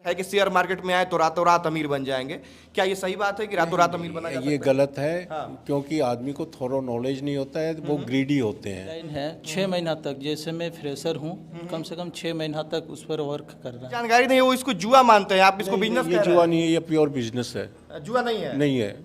है कि share market में आए तो रातों रात अमीर बन जाएंगे। क्या ये सही बात है कि रातों रात अमीर बना जा सकता ये है? गलत है। हाँ। क्योंकि आदमी को थोड़ा नॉलेज नहीं होता है, वो ग्रीडी होते हैं। लाइन है 6 महीना तक, जैसे मैं फ्रेशर हूँ, कम से कम 6 महीना तक उस पर वर्क कर रहा है। जानकारी नहीं है, वो इसको जुआ मानते हैं, आप इसको नहीं, बिजनेस ये जुआ नहीं है, ये प्योर बिजनेस है। जुआ नहीं है, नहीं है।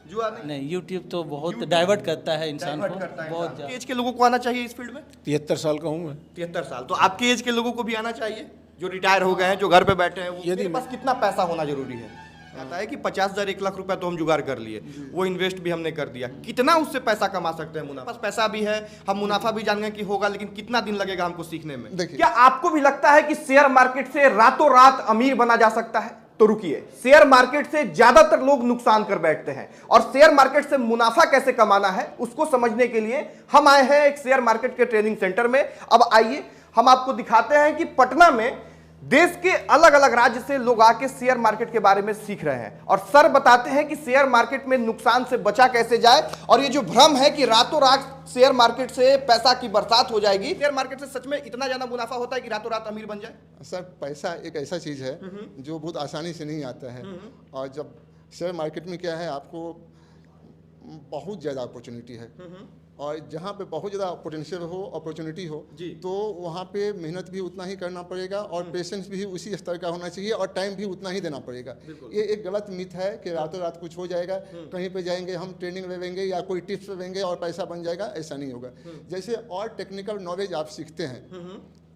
जुआ नहीं। नहीं, यूट्यूब तो बहुत डाइवर्ट करता है इंसान को, बहुत आपके एज के लोगों को आना चाहिए इस फील्ड में। 73 साल का हूँ मैं। 73 साल तो आपके एज के लोगों को भी आना चाहिए, जो रिटायर हो गए हैं, जो घर पे बैठे हैं। यदि मेरे पास कितना पैसा होना जरूरी है? कहता है कि 50,000 1 लाख रुपया तो हम जुगाड़ कर लिए, वो इन्वेस्ट भी हमने कर दिया। कितना उससे पैसा कमा सकते हैं? मुनाफा, बस पैसा भी है, हम मुनाफा भी जान गए कि होगा, लेकिन कितना दिन लगेगा हमको सीखने में? क्या आपको भी लगता है कि शेयर मार्केट से रातों रात अमीर बना जा सकता है? तो रुकिए, शेयर मार्केट से ज्यादातर लोग नुकसान कर बैठते हैं, और शेयर मार्केट से मुनाफा कैसे कमाना है उसको समझने के लिए हम आए हैं एक शेयर मार्केट के ट्रेनिंग सेंटर में। अब आइए हम आपको दिखाते हैं कि पटना में देश के अलग अलग राज्य से लोग आके शेयर मार्केट के बारे में सीख रहे हैं, और सर बताते हैं कि शेयर मार्केट में नुकसान से बचा कैसे जाए। और ये जो भ्रम है कि रातों रात शेयर मार्केट से पैसा की बरसात हो जाएगी, शेयर मार्केट से सच में इतना ज्यादा मुनाफा होता है कि रातों रात अमीर बन जाए? सर, पैसा एक ऐसा चीज़ है जो बहुत आसानी से नहीं आता है, और जब शेयर मार्केट में क्या है, आपको बहुत ज़्यादा अपॉर्चुनिटी है, और जहाँ पे बहुत ज़्यादा पोटेंशियल हो, अपॉर्चुनिटी हो, तो वहाँ पे मेहनत भी उतना ही करना पड़ेगा, और पेशेंस भी उसी स्तर का होना चाहिए, और टाइम भी उतना ही देना पड़ेगा। ये एक गलत मिथ है कि रातों रात कुछ हो जाएगा, कहीं पे जाएंगे, हम ट्रेनिंग ले लेंगे या कोई टिप्स लेंगे और पैसा बन जाएगा, ऐसा नहीं होगा। जैसे और टेक्निकल नॉलेज आप सीखते हैं,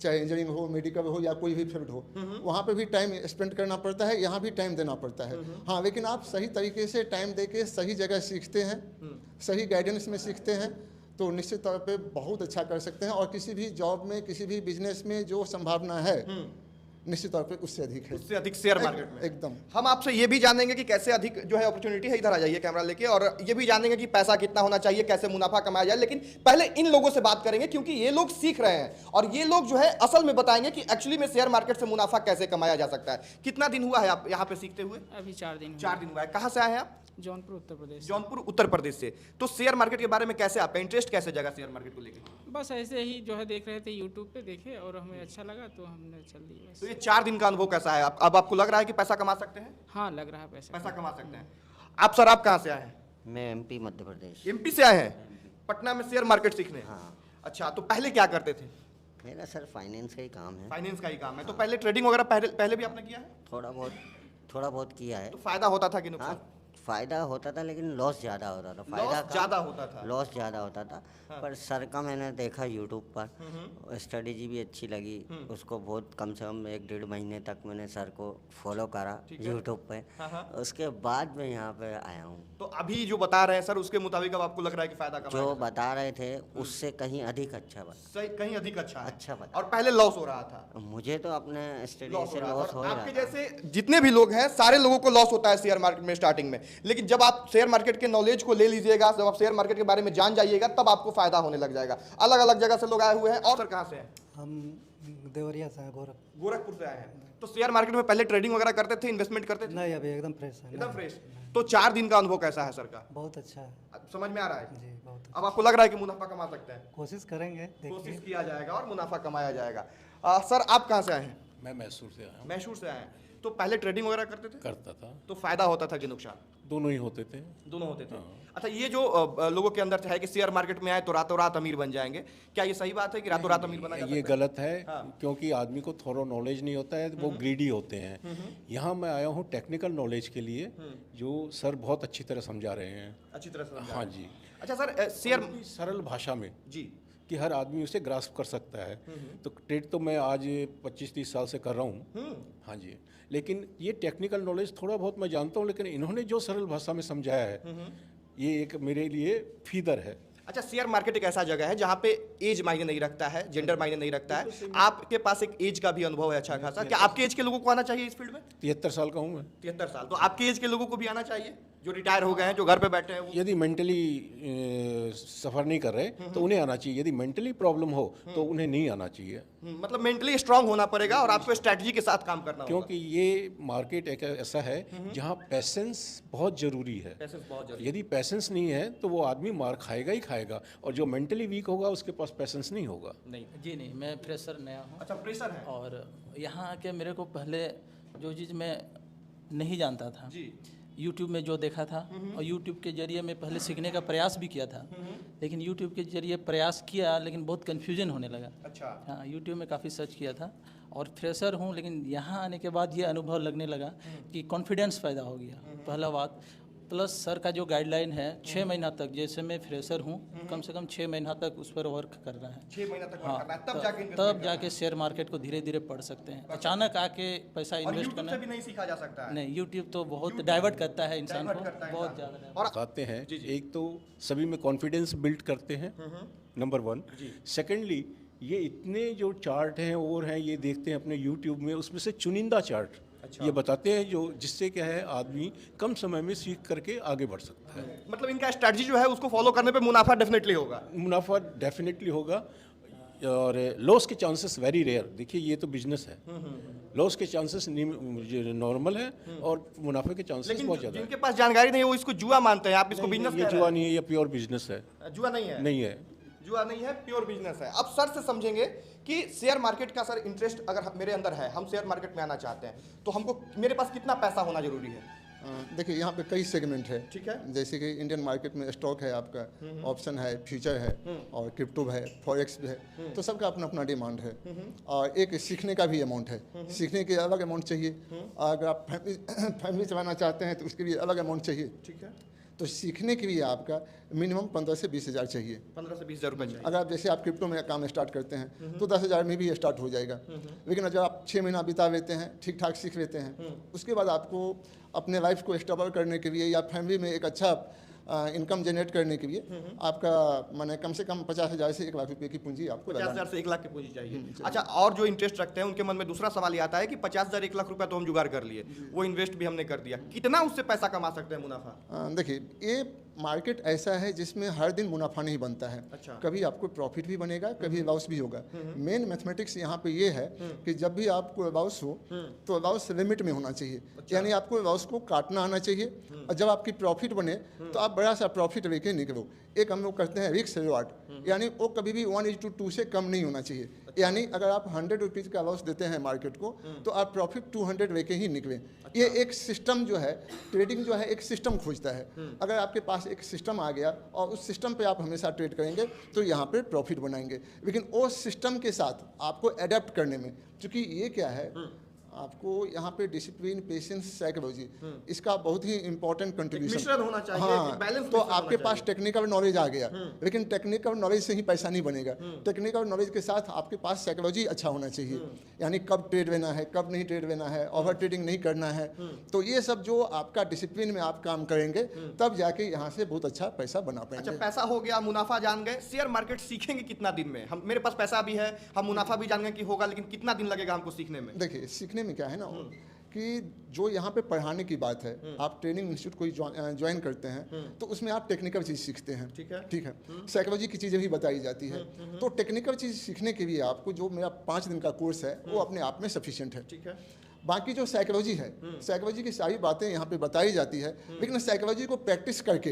चाहे इंजीनियरिंग हो, मेडिकल हो, या कोई भी फील्ड हो, वहाँ पे भी टाइम स्पेंड करना पड़ता है, यहाँ भी टाइम देना पड़ता है। हाँ, लेकिन आप सही तरीके से टाइम देके सही जगह सीखते हैं, सही गाइडेंस में सीखते हैं, तो निश्चित तौर पे बहुत अच्छा कर सकते हैं, और किसी भी जॉब में, किसी भी बिजनेस में जो संभावना है, निश्चित तौर पे उससे अधिक है, उससे अधिक शेयर मार्केट में। एकदम। हम आपसे ये भी जानेंगे कि कैसे अधिक जो है अपॉर्चुनिटी है, इधर आ जाइए कैमरा लेके, और ये भी जानेंगे कि पैसा कितना होना चाहिए, कैसे मुनाफा कमाया जाए। लेकिन पहले इन लोगों से बात करेंगे, क्योंकि ये लोग सीख रहे हैं, और ये लोग जो है असल में बताएंगे कि एक्चुअली में शेयर मार्केट से मुनाफा कैसे कमाया जा सकता है। कितना दिन हुआ है आप यहाँ पे सीखते हुए? अभी 4 दिन 4 दिन हुआ है। कहाँ से आए हैं आप? जौनपुर उत्तर प्रदेश। जौनपुर उत्तर प्रदेश से। तो शेयर मार्केट के बारे में कैसे आपका इंटरेस्ट कैसे जगा शेयर मार्केट को लेकर? बस ऐसे ही जो है देख रहे थे, यूट्यूब पे देखे और हमें अच्छा लगा तो हमने चल दिया। तो ये 4 दिन का अनुभव कैसा है? अब आपको लग रहा है कि पैसा कमा सकते हैं? हाँ, लग रहा है पैसा कमा सकते हैं। आप सर, आप कहाँ से आए हैं? मैं एमपी मध्य प्रदेश। एमपी से आए हैं पटना में शेयर मार्केट सीखने? हाँ। अच्छा, तो पहले क्या करते थे? मेरा सर फाइनेंस का ही काम है। फाइनेंस का ही काम है। तो पहले ट्रेडिंग वगैरह पहले भी आपने किया है? थोड़ा बहुत किया है। तो फायदा होता था कि नुकसान? हाँ, फायदा होता था, लेकिन लॉस ज़्यादा होता था। फायदा लॉस ज़्यादा होता था? लॉस ज़्यादा होता था। पर सर का मैंने देखा यूट्यूब पर, स्ट्रेटेजी भी अच्छी लगी उसको। बहुत कम से कम 1-1.5 महीने तक मैंने सर को फॉलो करा यूट्यूब पे। उसके बाद मैं यहाँ पे आया हूँ। तो अभी जो बता रहे हैं सर, उसके मुताबिक अब आपको लग रहा है कि फायदा कमाया जो बता रहे थे उससे कहीं अधिक अच्छा बता। सही, कहीं अधिक अच्छा है। अच्छा बता। और पहले लॉस हो रहा था? मुझे तो अपने स्टडी लॉस हो से रहा था। लॉस हो और ही रहा आपके था। जैसे जितने भी लोग हैं, सारे लोगों को लॉस होता है शेयर मार्केट में स्टार्टिंग में, लेकिन जब आप शेयर मार्केट के नॉलेज को ले लीजिएगा, जब आप शेयर मार्केट के बारे में जान जाइएगा, तब आपको फायदा होने लग जाएगा। अलग अलग जगह से लोग आए हुए हैं। और सर कहाँ से हैं? हम देवरिया से हैं, गोरखपुर से आए हैं। तो शेयर मार्केट में पहले ट्रेडिंग वगैरह करते थे, इन्वेस्टमेंट करते थे? नहीं, अभी एकदम फ्रेश है। एकदम फ्रेश। तो 4 दिन का अनुभव कैसा है सर का? बहुत अच्छा है समझ में आ रहा है? जी, बहुत अब आपको लग रहा है कि मुनाफा कमा सकते हैं? कोशिश करेंगे, कोशिश देखिए। किया जाएगा और मुनाफा कमाया जाएगा। सर, आप कहाँ से आए हैं? मैं मैसूर से आया हूँ। मैसूर से आए हैं। तो पहले ट्रेडिंग वगैरह करते थे? करता था। तो फायदा होता था कि नुकसान? दोनों ही होते थे। दोनों होते थे। अच्छा, ये जो लोगों के अंदर है कि शेयर मार्केट में आए तो रातों रात अमीर बन जाएंगे, क्या ये सही बात है कि रातों रात अमीर बना जा सकता ये है? गलत है। हाँ। क्योंकि आदमी को थोड़ा नॉलेज नहीं होता है, वो ग्रीडी होते हैं। यहाँ मैं आया हूँ टेक्निकल नॉलेज के लिए, जो सर बहुत अच्छी तरह समझा रहे हैं। अच्छी तरह से समझा। हाँ जी। अच्छा सर, शेयर सरल भाषा में जी कि हर आदमी उसे ग्रास्प कर सकता है। तो ट्रेड तो मैं आज 25-30 साल से कर रहा हूँ। हाँ जी। लेकिन ये टेक्निकल नॉलेज थोड़ा बहुत मैं जानता हूँ, लेकिन इन्होंने जो सरल भाषा में समझाया है, ये एक मेरे लिए फीदर है। अच्छा, शेयर मार्केट एक ऐसा जगह है जहाँ पे एज मायने नहीं रखता है, जेंडर मायने नहीं रखता है। आपके पास एक एज का भी अनुभव है अच्छा खासा। क्या आपके एज के लोगों को आना चाहिए इस फील्ड में? 73 साल का हूँ मैं। 73 साल तो आपके एज के लोगों को भी आना चाहिए, जो रिटायर हो गए हैं, जो घर पे बैठे हैं वो? यदि मेंटली सफ़र नहीं कर रहे तो उन्हें आना चाहिए। यदि मेंटली प्रॉब्लम हो तो उन्हें नहीं आना चाहिए। मतलब मेंटली स्ट्रांग होना पड़ेगा और आपको स्ट्रैटेजी के साथ काम करना होगा। क्योंकि ये मार्केट एक ऐसा है जहाँ पैसेंस बहुत ज़रूरी है। पैसेंस बहुत जरूरी। यदि पैसेंस नहीं है तो वो आदमी मार खाएगा ही खाएगा, और जो मेंटली वीक होगा उसके पास पैसेंस नहीं होगा। नहीं। जी नहीं, मैं फ्रेशर नया हूँ। अच्छा, प्रेशर है। और यहाँ आके मेरे को पहले जो चीज़ मैं नहीं जानता था जी यूट्यूब में जो देखा था और यूट्यूब के जरिए मैं पहले सीखने का प्रयास भी किया था, लेकिन यूट्यूब के जरिए प्रयास किया लेकिन बहुत कन्फ्यूजन होने लगा। अच्छा हाँ, यूट्यूब में काफ़ी सर्च किया था और फ्रेशर हूँ, लेकिन यहाँ आने के बाद ये अनुभव लगने लगा कि कॉन्फिडेंस पैदा हो गया, पहला बात। प्लस सर का जो गाइडलाइन है 6 महीना तक, जैसे मैं फ्रेशर हूँ कम से कम 6 महीना तक उस पर वर्क करना है। 6 महीना तक हाँ, करना है, तब जाके investment तब करना जाके शेयर मार्केट को धीरे धीरे पढ़ सकते हैं। अचानक आके पैसा है। और इन्वेस्ट YouTube करना से भी नहीं सीखा जा सकता है। नहीं, यूट्यूब तो बहुत डाइवर्ट करता है इंसान Divert को, करता है बहुत इंसान को। ज़्यादा। और बताते हैं, एक तो सभी में कॉन्फिडेंस बिल्ड करते हैं, नंबर 1। सेकेंडली, ये इतने जो चार्ट हैं और हैं, ये देखते हैं अपने यूट्यूब में, उसमें से चुनिंदा चार्ट ये बताते हैं जो जिससे क्या है आदमी कम समय में सीख करके आगे बढ़ सकता है। मतलब इनका स्ट्रेटजी जो है उसको फॉलो करने पे मुनाफा डेफिनेटली होगा। मुनाफा डेफिनेटली होगा और लॉस के चांसेस वेरी रेयर। देखिए ये तो बिजनेस है, लॉस के चांसेस नॉर्मल है और मुनाफे के चांसेस लेकिन बहुत ज़्यादा जिनके पास जानकारी नहीं है वो इसको जुआ मानते हैं, आप इसको है। बिजनेस ये जुआ नहीं है, ये प्योर बिजनेस है। जुआ नहीं है, नहीं है, जुआ नहीं है, प्योर बिजनेस है। अब सर से समझेंगे कि शेयर मार्केट का सर इंटरेस्ट अगर मेरे अंदर है, हम शेयर मार्केट में आना चाहते हैं तो हमको मेरे पास कितना पैसा होना जरूरी है? देखिए यहाँ पे कई सेगमेंट है। ठीक है। जैसे कि इंडियन मार्केट में स्टॉक है, आपका ऑप्शन है, फ्यूचर है और क्रिप्टो है, फॉरेक्स भी है। तो सबका अपना अपना डिमांड है और एक सीखने का भी अमाउंट है। सीखने के अलग अमाउंट चाहिए। अगर आप फैमिली चलाना चाहते हैं तो उसके लिए अलग अमाउंट चाहिए। ठीक है। तो सीखने के लिए आपका मिनिमम 15 से 20 हज़ार चाहिए। 15 से 20 हज़ार रुपये चाहिए। अगर आप जैसे आप क्रिप्टो में काम स्टार्ट करते हैं तो 10 हज़ार में भी स्टार्ट हो जाएगा। लेकिन जब आप 6 महीना बिता लेते हैं, ठीक ठाक सीख लेते हैं, उसके बाद आपको अपने लाइफ को स्टेबल करने के लिए या फैमिली में एक अच्छा इनकम जनरेट करने के लिए आपका माने कम से कम 50,000 से 1 लाख रुपए की पूंजी आपको 50,000 से 1 लाख की पूंजी चाहिए। अच्छा, और जो इंटरेस्ट रखते हैं उनके मन में दूसरा सवाल ये आता है कि 50,000 1 लाख रुपया तो हम जुगाड़ कर लिए, वो इन्वेस्ट भी हमने कर दिया, कितना उससे पैसा कमा सकते हैं मुनाफा? देखिए ये मार्केट ऐसा है जिसमें हर दिन मुनाफा नहीं बनता है। अच्छा। कभी आपको प्रॉफिट भी बनेगा, कभी लॉस भी होगा। मेन मैथमेटिक्स यहाँ पे ये है कि जब भी आपको लॉस हो तो लॉस लिमिट में होना चाहिए। यानी आपको लॉस को काटना आना चाहिए और जब आपकी प्रॉफिट बने तो आप बड़ा सा प्रॉफिट लेके निकलो। एक हम लोग करते हैं रिस्क रिवार्ड, यानी वो कभी भी 1:2 से कम नहीं होना चाहिए। यानी अगर आप 100 रुपीज़ का लॉस देते हैं मार्केट को तो आप प्रॉफिट 200 लेके ही निकलें। ये एक सिस्टम जो है, ट्रेडिंग जो है एक सिस्टम खोजता है। अगर आपके पास एक सिस्टम आ गया और उस सिस्टम पे आप हमेशा ट्रेड करेंगे तो यहाँ पे प्रॉफिट बनाएंगे। लेकिन उस सिस्टम के साथ आपको अडेप्ट करने में, क्योंकि ये क्या है, आपको यहाँ पे डिसिप्लिन, पेशेंस, साइकोलॉजी, इसका बहुत ही इंपॉर्टेंट कंट्रीब्यूशन मिश्रण होना चाहिए, हाँ, एक बैलेंस तो मिश्रण आपके होना पास टेक्निकल नॉलेज आ गया, लेकिन टेक्निकल नॉलेज से ही पैसा नहीं बनेगा। टेक्निकल नॉलेज के साथ आपके पास साइकोलॉजी अच्छा होना चाहिए, यानी कब ट्रेड लेना है, कब नहीं ट्रेड लेना है, ओवर ट्रेडिंग नहीं करना है। तो ये सब जो आपका डिसिप्लिन में आप काम करेंगे तब जाके यहाँ से बहुत अच्छा पैसा बना अच्छा, पाएंगे। पैसा हो गया, मुनाफा जान गए, शेयर मार्केट सीखेंगे कितना दिन में? हम मेरे पास पैसा भी है, हम मुनाफा भी जान गए कि होगा, लेकिन कितना दिन लगेगा हमको सीखने में? देखिए सीखने में क्या है ना कि जो यहाँ पे पढ़ाने की बात है, आप ट्रेनिंग इंस्टीट्यूट कोई ज्वाइन करते हैं तो उसमें आप टेक्निकल चीज़ सीखते हैं। ठीक है। ठीक है। साइकोलॉजी की चीज़ें भी बताई जाती है। तो टेक्निकल चीज़ सीखने के लिए आपको जो मेरा 5 दिन का कोर्स है वो अपने आप में सफिशिएंट है। ठीक है। बाकी जो साइकोलॉजी है, साइकोलॉजी की सारी बातें यहाँ पे बताई जाती है, लेकिन साइकोलॉजी को प्रैक्टिस करके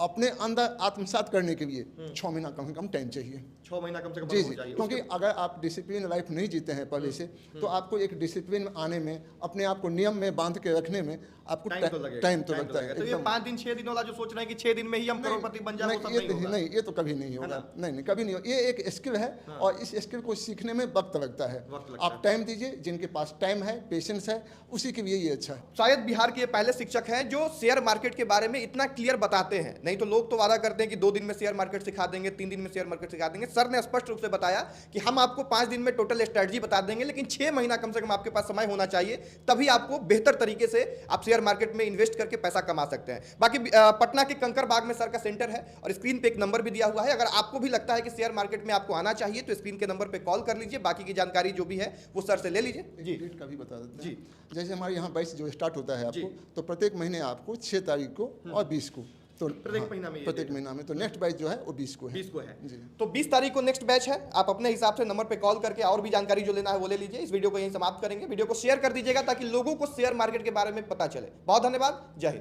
अपने अंदर आत्मसात करने के लिए 6 महीना कम से कम टाइम चाहिए। 6 महीना कम से कम जी हो जी, चाहिए। क्योंकि अगर आप डिसिप्लिन लाइफ नहीं जीते हैं पहले से तो आपको एक डिसिप्लिन आने में, अपने आप को नियम में बांध के रखने में आपको टाइम तो लगता है। तो ये 5 दिन 6 दिन वाला जो सोच रहे हैं कि 6 दिन में ही हम करोड़पति बन जाए, वो सब नहीं होगा। नहीं, ये तो कभी नहीं होगा। नहीं, कभी नहीं होगा। ये एक स्किल है और इस स्किल को सीखने में वक्त लगता है। आप टाइम दीजिए, जिनके पास टाइम है, पेशेंस है, उसी के लिए ये अच्छा है। शायद बिहार के ये पहले शिक्षक हैं जो शेयर मार्केट के बारे में इतना क्लियर बताते हैं। नहीं तो लोग तो वादा करते हैं कि 2 दिन में शेयर मार्केट सिखा देंगे, 3 दिन में शेयर मार्केट सिखा देंगे। सर ने स्पष्ट रूप से बताया कि हम आपको 5 दिन में टोटल स्ट्रेटजी बता देंगे, लेकिन 6 महीना कम से कम आपके पास समय होना चाहिए, तभी आपको बेहतर तरीके से आप शेयर मार्केट में इन्वेस्ट करके पैसा कमा सकते हैं। बाकी पटना के कंकरबाग में सर का सेंटर है और स्क्रीन पे एक नंबर भी दिया हुआ है। अगर आपको भी लगता है कि शेयर मार्केट में आपको आना चाहिए तो स्क्रीन के नंबर पे कॉल कर लीजिए। बाकी की जानकारी जो भी है वो सर से ले लीजिए। जी, डेट का भी बता देते जी। हैं। जैसे हमारे यहाँ 22 जो स्टार्ट होता है आपको, तो प्रत्येक महीने आपको 6 तारीख को और 20 को, तो प्रत्येक महीना में ये प्रत्येक महीना में, तो नेक्स्ट बैच जो है वो 20 को है। 20 को है। जी। तो 20 तारीख को नेक्स्ट बैच है। आप अपने हिसाब से नंबर पे कॉल करके और भी जानकारी जो लेना है वो ले लीजिए। इस वीडियो को यहीं समाप्त करेंगे। वीडियो को शेयर कर दीजिएगा ताकि लोगों को शेयर मार्केट के बारे में पता चले। बहुत धन्यवाद। जय हिंद।